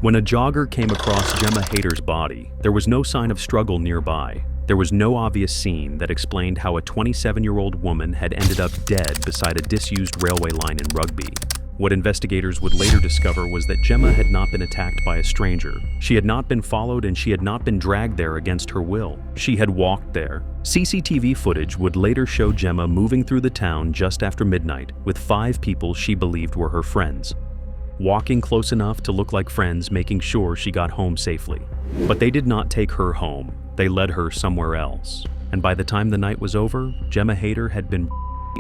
When a jogger came across Gemma Hayter's body, there was no sign of struggle nearby. There was no obvious scene that explained how a 27-year-old woman had ended up dead beside a disused railway line in Rugby. What investigators would later discover was that Gemma had not been attacked by a stranger. She had not been followed and she had not been dragged there against her will. She had walked there. CCTV footage would later show Gemma moving through the town just after midnight with 5 people she believed were her friends. Walking close enough to look like friends, making sure she got home safely. But they did not take her home. They led her somewhere else. And by the time the night was over, Gemma Hayter had been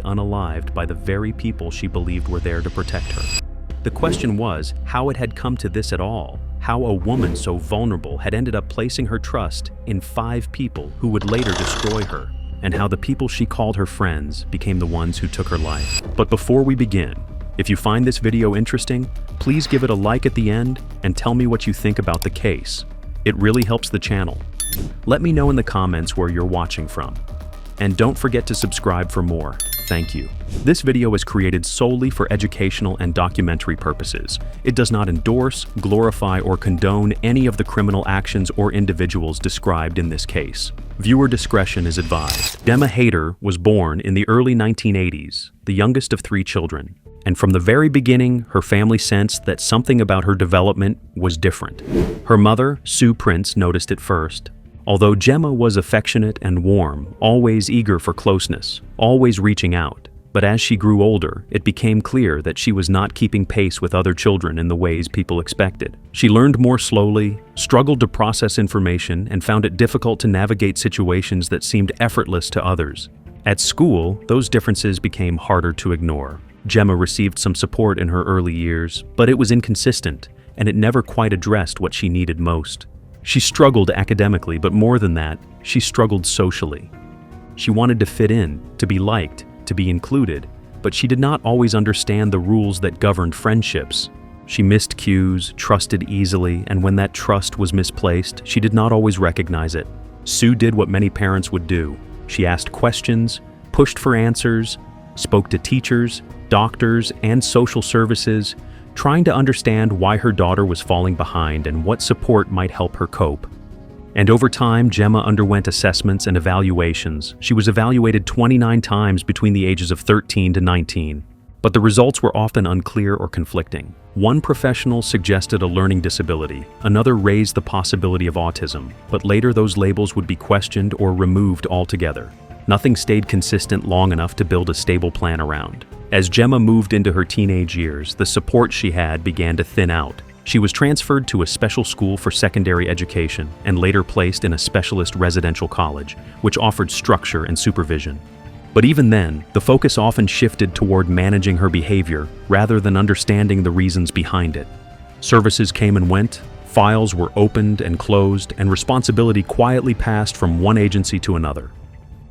unalived by the very people she believed were there to protect her. The question was how it had come to this at all, how a woman so vulnerable had ended up placing her trust in 5 people who would later destroy her, and how the people she called her friends became the ones who took her life. But before we begin, if you find this video interesting, please give it a like at the end and tell me what you think about the case. It really helps the channel. Let me know in the comments where you're watching from. And don't forget to subscribe for more. Thank you. This video is created solely for educational and documentary purposes. It does not endorse, glorify, or condone any of the criminal actions or individuals described in this case. Viewer discretion is advised. Gemma Hayter was born in the early 1980s, the youngest of 3 children. And from the very beginning, her family sensed that something about her development was different. Her mother, Sue Prince, noticed it first. Although Gemma was affectionate and warm, always eager for closeness, always reaching out, but as she grew older, it became clear that she was not keeping pace with other children in the ways people expected. She learned more slowly, struggled to process information, and found it difficult to navigate situations that seemed effortless to others. At school, those differences became harder to ignore. Gemma received some support in her early years, but it was inconsistent, and it never quite addressed what she needed most. She struggled academically, but more than that, she struggled socially. She wanted to fit in, to be liked, to be included, but she did not always understand the rules that governed friendships. She missed cues, trusted easily, and when that trust was misplaced, she did not always recognize it. Sue did what many parents would do. She asked questions, pushed for answers, spoke to teachers, doctors, and social services, trying to understand why her daughter was falling behind and what support might help her cope. And over time, Gemma underwent assessments and evaluations. She was evaluated 29 times between the ages of 13 to 19, but the results were often unclear or conflicting. One professional suggested a learning disability, another raised the possibility of autism, but later those labels would be questioned or removed altogether. Nothing stayed consistent long enough to build a stable plan around. As Gemma moved into her teenage years, the support she had began to thin out. She was transferred to a special school for secondary education and later placed in a specialist residential college, which offered structure and supervision. But even then, the focus often shifted toward managing her behavior rather than understanding the reasons behind it. Services came and went, files were opened and closed, and responsibility quietly passed from one agency to another.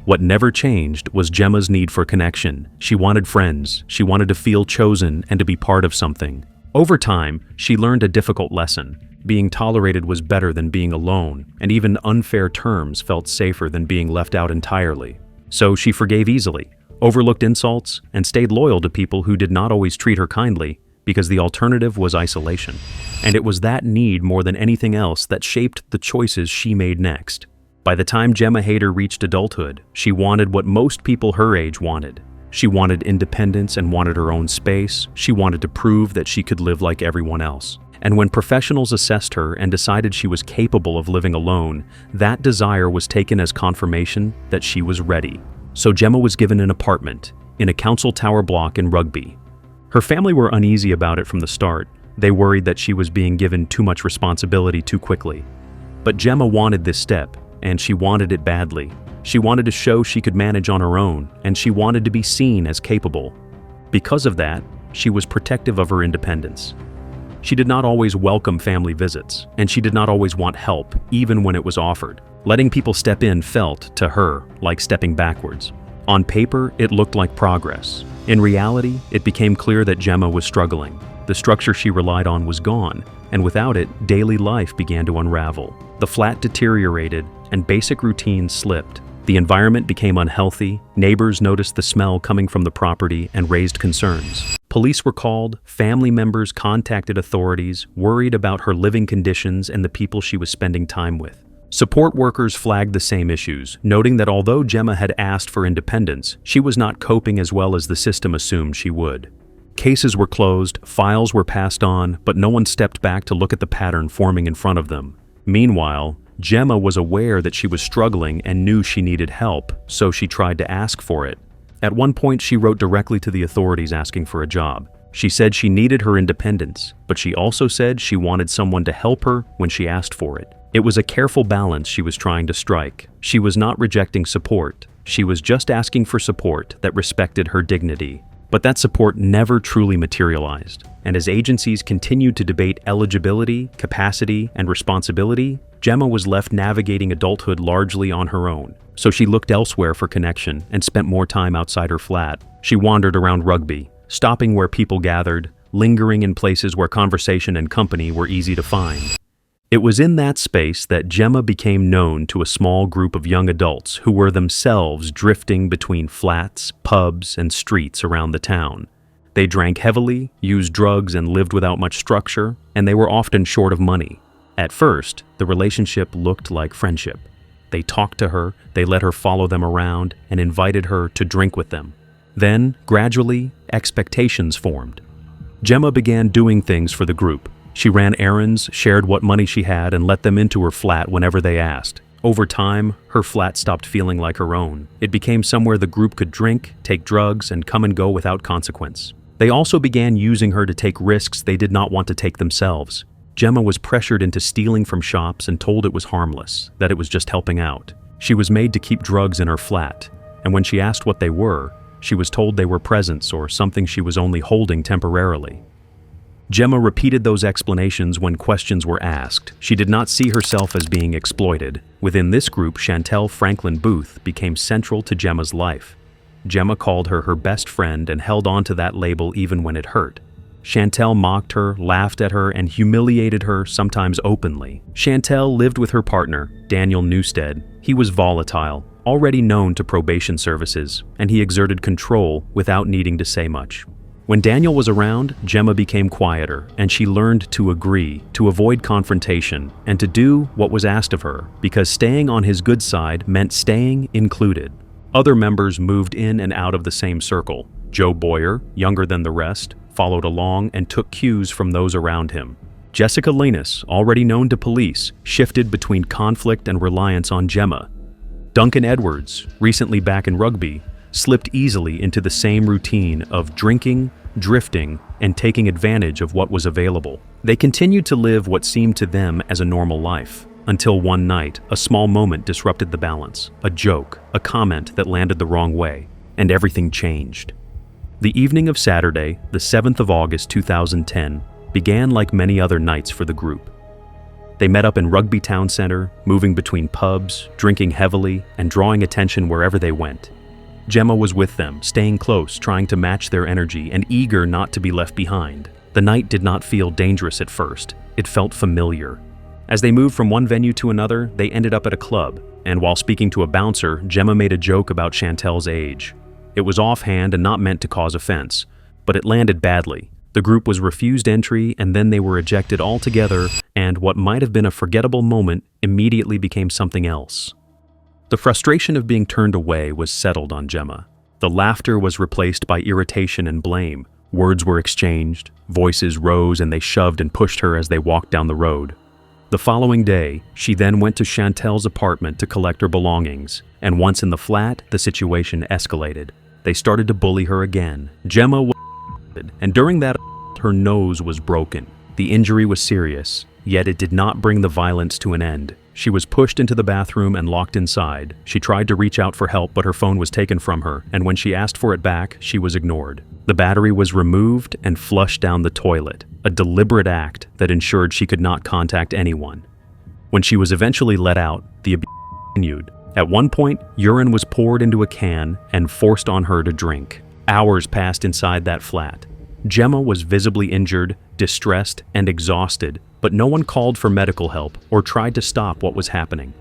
What never changed was Gemma's need for connection. She wanted friends, she wanted to feel chosen and to be part of something. Over time, she learned a difficult lesson. Being tolerated was better than being alone, and even unfair terms felt safer than being left out entirely. So she forgave easily, overlooked insults, and stayed loyal to people who did not always treat her kindly, because the alternative was isolation. And it was that need more than anything else that shaped the choices she made next. By the time Gemma Hayter reached adulthood, she wanted what most people her age wanted. She wanted independence and wanted her own space. She wanted to prove that she could live like everyone else. And when professionals assessed her and decided she was capable of living alone, that desire was taken as confirmation that she was ready. So Gemma was given an apartment in a council tower block in Rugby. Her family were uneasy about it from the start. They worried that she was being given too much responsibility too quickly. But Gemma wanted this step, and she wanted it badly. She wanted to show she could manage on her own, and she wanted to be seen as capable. Because of that, she was protective of her independence. She did not always welcome family visits, and she did not always want help, even when it was offered. Letting people step in felt, to her, like stepping backwards. On paper, it looked like progress. In reality, it became clear that Gemma was struggling. The structure she relied on was gone, and without it, daily life began to unravel. The flat deteriorated, and basic routines slipped. The environment became unhealthy, neighbors noticed the smell coming from the property and raised concerns. Police were called, family members contacted authorities, worried about her living conditions and the people she was spending time with. Support workers flagged the same issues, noting that although Gemma had asked for independence, she was not coping as well as the system assumed she would. Cases were closed, files were passed on, but no one stepped back to look at the pattern forming in front of them. Meanwhile, Gemma was aware that she was struggling and knew she needed help, so she tried to ask for it. At one point, she wrote directly to the authorities asking for a job. She said she needed her independence, but she also said she wanted someone to help her when she asked for it. It was a careful balance she was trying to strike. She was not rejecting support. She was just asking for support that respected her dignity. But that support never truly materialized. And as agencies continued to debate eligibility, capacity, and responsibility, Gemma was left navigating adulthood largely on her own. So she looked elsewhere for connection and spent more time outside her flat. She wandered around Rugby, stopping where people gathered, lingering in places where conversation and company were easy to find. It was in that space that Gemma became known to a small group of young adults who were themselves drifting between flats, pubs, and streets around the town. They drank heavily, used drugs, and lived without much structure, and they were often short of money. At first, the relationship looked like friendship. They talked to her, they let her follow them around, and invited her to drink with them. Then, gradually, expectations formed. Gemma began doing things for the group. She ran errands, shared what money she had, and let them into her flat whenever they asked. Over time, her flat stopped feeling like her own. It became somewhere the group could drink, take drugs, and come and go without consequence. They also began using her to take risks they did not want to take themselves. Gemma was pressured into stealing from shops and told it was harmless, that it was just helping out. She was made to keep drugs in her flat, and when she asked what they were, she was told they were presents or something she was only holding temporarily. Gemma repeated those explanations when questions were asked. She did not see herself as being exploited. Within this group, Chantel Franklin Booth became central to Gemma's life. Gemma called her her best friend and held on to that label even when it hurt. Chantel mocked her, laughed at her, and humiliated her, sometimes openly. Chantel lived with her partner, Daniel Newstead. He was volatile, already known to probation services, and he exerted control without needing to say much. When Daniel was around, Gemma became quieter, and she learned to agree, to avoid confrontation, and to do what was asked of her, because staying on his good side meant staying included. Other members moved in and out of the same circle. Joe Boyer, younger than the rest, followed along and took cues from those around him. Jessica Linus, already known to police, shifted between conflict and reliance on Gemma. Duncan Edwards, recently back in Rugby, slipped easily into the same routine of drinking, drifting, and taking advantage of what was available. They continued to live what seemed to them as a normal life, until one night, a small moment disrupted the balance. A joke, a comment that landed the wrong way, and everything changed. The evening of Saturday, the 7th of August 2010, began like many other nights for the group. They met up in Rugby Town Center, moving between pubs, drinking heavily, and drawing attention wherever they went. Gemma was with them, staying close, trying to match their energy, and eager not to be left behind. The night did not feel dangerous at first. It felt familiar. As they moved from one venue to another, they ended up at a club, and while speaking to a bouncer, Gemma made a joke about Chantel's age. It was offhand and not meant to cause offense, but it landed badly. The group was refused entry, and then they were ejected altogether, and what might have been a forgettable moment immediately became something else. The frustration of being turned away was settled on Gemma. The laughter was replaced by irritation and blame. Words were exchanged, voices rose, and they shoved and pushed her as they walked down the road. The following day, she then went to Chantel's apartment to collect her belongings, and once in the flat, the situation escalated. They started to bully her again. Gemma was and during that, her nose was broken. The injury was serious, yet it did not bring the violence to an end. She was pushed into the bathroom and locked inside. She tried to reach out for help, but her phone was taken from her, and when she asked for it back, she was ignored. The battery was removed and flushed down the toilet, a deliberate act that ensured she could not contact anyone. When she was eventually let out, the abuse continued. At one point, urine was poured into a can and forced on her to drink. Hours passed inside that flat. Gemma was visibly injured, distressed, and exhausted, but no one called for medical help or tried to stop what was happening.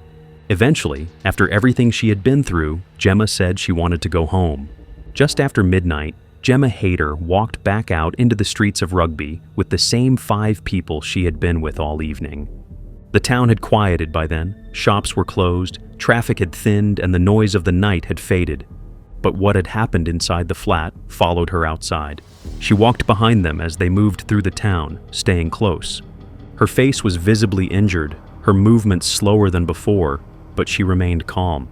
Eventually, after everything she had been through, Gemma said she wanted to go home. Just after midnight, Gemma Hayter walked back out into the streets of Rugby with the same 5 people she had been with all evening. The town had quieted by then, shops were closed, traffic had thinned, and the noise of the night had faded. But what had happened inside the flat followed her outside. She walked behind them as they moved through the town, staying close. Her face was visibly injured, her movements slower than before, but she remained calm.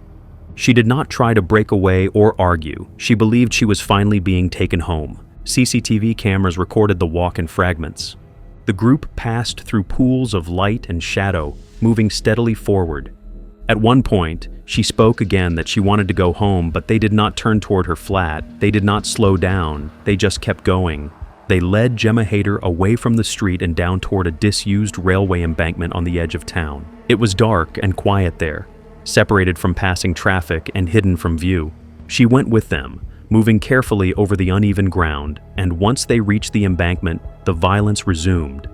She did not try to break away or argue. She believed she was finally being taken home. CCTV cameras recorded the walk in fragments. The group passed through pools of light and shadow, moving steadily forward. At one point, she spoke again that she wanted to go home, but they did not turn toward her flat. They did not slow down. They just kept going. They led Gemma Hayter away from the street and down toward a disused railway embankment on the edge of town. It was dark and quiet there, separated from passing traffic and hidden from view. She went with them, moving carefully over the uneven ground, and once they reached the embankment, the violence resumed.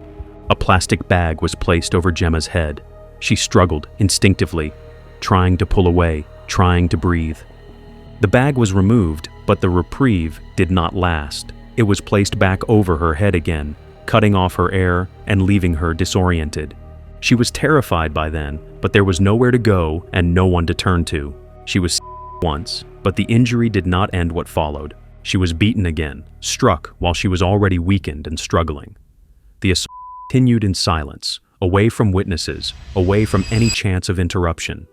A plastic bag was placed over Gemma's head. She struggled instinctively, trying to pull away, trying to breathe. The bag was removed, but the reprieve did not last. It was placed back over her head again, cutting off her air and leaving her disoriented. She was terrified by then, but there was nowhere to go and no one to turn to. She was once, but the injury did not end what followed. She was beaten again, struck while she was already weakened and struggling. The assault continued in silence, away from witnesses, away from any chance of interruption.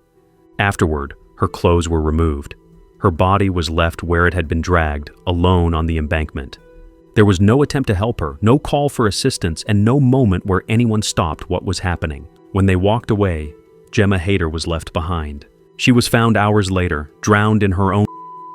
Afterward, her clothes were removed. Her body was left where it had been dragged, alone on the embankment. There was no attempt to help her, no call for assistance, and no moment where anyone stopped what was happening. When they walked away, Gemma Hayter was left behind. She was found hours later, drowned in her own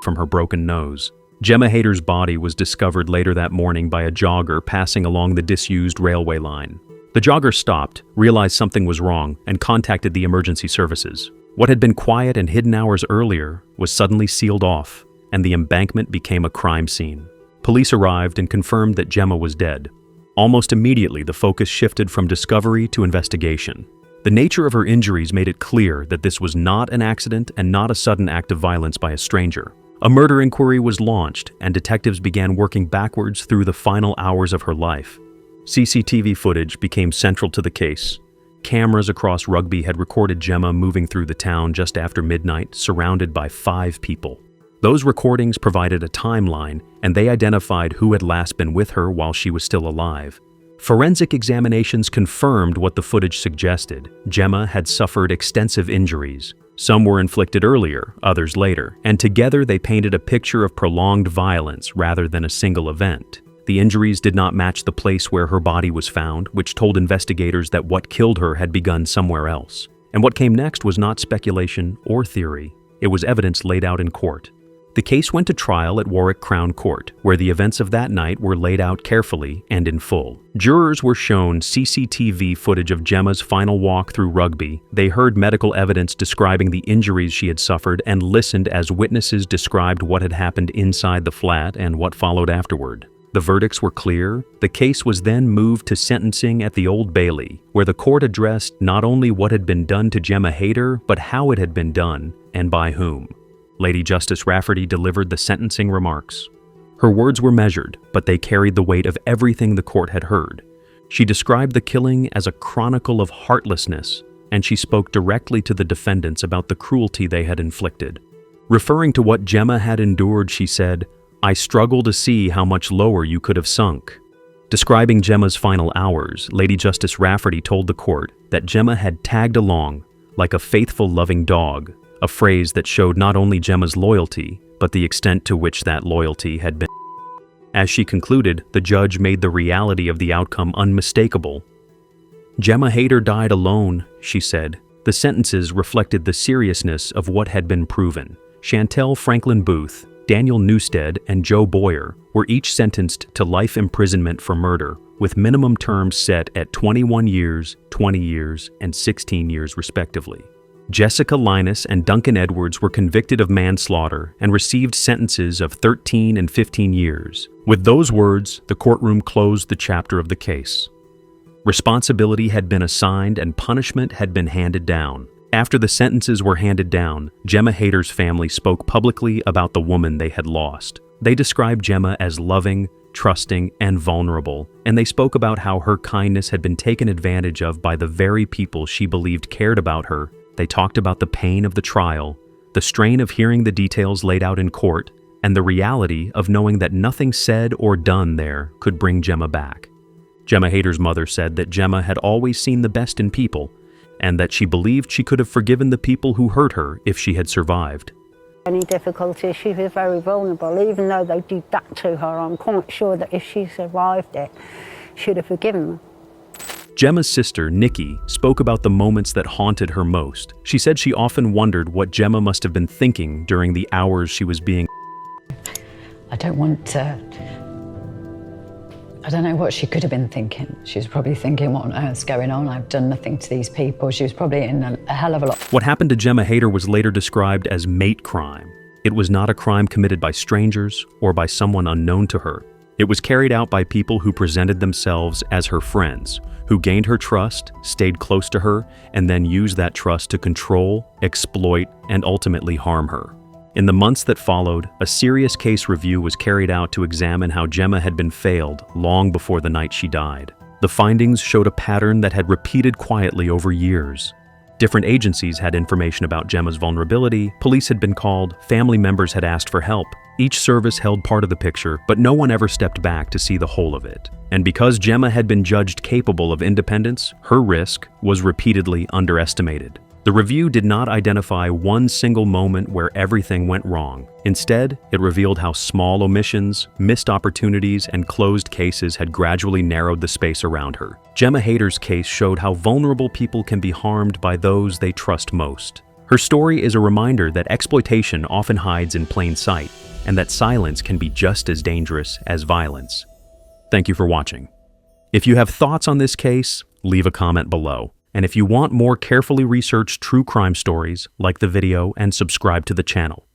from her broken nose. Gemma Hayter's body was discovered later that morning by a jogger passing along the disused railway line. The jogger stopped, realized something was wrong, and contacted the emergency services. What had been quiet and hidden hours earlier was suddenly sealed off, and the embankment became a crime scene. Police arrived and confirmed that Gemma was dead. Almost immediately, the focus shifted from discovery to investigation. The nature of her injuries made it clear that this was not an accident and not a sudden act of violence by a stranger. A murder inquiry was launched, and detectives began working backwards through the final hours of her life. CCTV footage became central to the case. Cameras across Rugby had recorded Gemma moving through the town just after midnight, surrounded by 5 people. Those recordings provided a timeline, and they identified who had last been with her while she was still alive. Forensic examinations confirmed what the footage suggested. Gemma had suffered extensive injuries. Some were inflicted earlier, others later, and together they painted a picture of prolonged violence rather than a single event. The injuries did not match the place where her body was found, which told investigators that what killed her had begun somewhere else. And what came next was not speculation or theory. It was evidence laid out in court. The case went to trial at Warwick Crown Court, where the events of that night were laid out carefully and in full. Jurors were shown CCTV footage of Gemma's final walk through Rugby. They heard medical evidence describing the injuries she had suffered and listened as witnesses described what had happened inside the flat and what followed afterward. The verdicts were clear. The case was then moved to sentencing at the Old Bailey, where the court addressed not only what had been done to Gemma Hayter, but how it had been done and by whom. Lady Justice Rafferty delivered the sentencing remarks. Her words were measured, but they carried the weight of everything the court had heard. She described the killing as a chronicle of heartlessness, and she spoke directly to the defendants about the cruelty they had inflicted. Referring to what Gemma had endured, she said, "I struggle to see how much lower you could have sunk." Describing Gemma's final hours, Lady Justice Rafferty told the court that Gemma had tagged along like a faithful, loving dog, a phrase that showed not only Gemma's loyalty, but the extent to which that loyalty had been. As she concluded, the judge made the reality of the outcome unmistakable. "Gemma Hayter died alone," she said. The sentences reflected the seriousness of what had been proven. Chantel Franklin Booth, Daniel Newstead, and Joe Boyer were each sentenced to life imprisonment for murder, with minimum terms set at 21 years, 20 years, and 16 years respectively. Jessica Linus and Duncan Edwards were convicted of manslaughter and received sentences of 13 and 15 years. With those words, the courtroom closed the chapter of the case. Responsibility had been assigned and punishment had been handed down. After the sentences were handed down, Gemma Hayter's family spoke publicly about the woman they had lost. They described Gemma as loving, trusting, and vulnerable, and they spoke about how her kindness had been taken advantage of by the very people she believed cared about her. They talked about the pain of the trial, the strain of hearing the details laid out in court, and the reality of knowing that nothing said or done there could bring Gemma back. Gemma Hayter's mother said that Gemma had always seen the best in people, and that she believed she could have forgiven the people who hurt her if she had survived. Any difficulties, she was very vulnerable. Even though they did that to her, I'm quite sure that if she survived it, she'd have forgiven them. Gemma's sister, Nikki, spoke about the moments that haunted her most. She said she often wondered what Gemma must have been thinking during the hours she was being. I don't know what she could have been thinking. She was probably thinking, what on earth's going on? I've done nothing to these people. She was probably in a hell of a lot. What happened to Gemma Hayter was later described as mate crime. It was not a crime committed by strangers or by someone unknown to her. It was carried out by people who presented themselves as her friends, who gained her trust, stayed close to her, and then used that trust to control, exploit, and ultimately harm her. In the months that followed, a serious case review was carried out to examine how Gemma had been failed long before the night she died. The findings showed a pattern that had repeated quietly over years. Different agencies had information about Gemma's vulnerability, police had been called, family members had asked for help. Each service held part of the picture, but no one ever stepped back to see the whole of it. And because Gemma had been judged capable of independence, her risk was repeatedly underestimated. The review did not identify one single moment where everything went wrong. Instead, it revealed how small omissions, missed opportunities, and closed cases had gradually narrowed the space around her. Gemma Hayter's case showed how vulnerable people can be harmed by those they trust most. Her story is a reminder that exploitation often hides in plain sight, and that silence can be just as dangerous as violence. Thank you for watching. If you have thoughts on this case, leave a comment below. And if you want more carefully researched true crime stories, like the video and subscribe to the channel.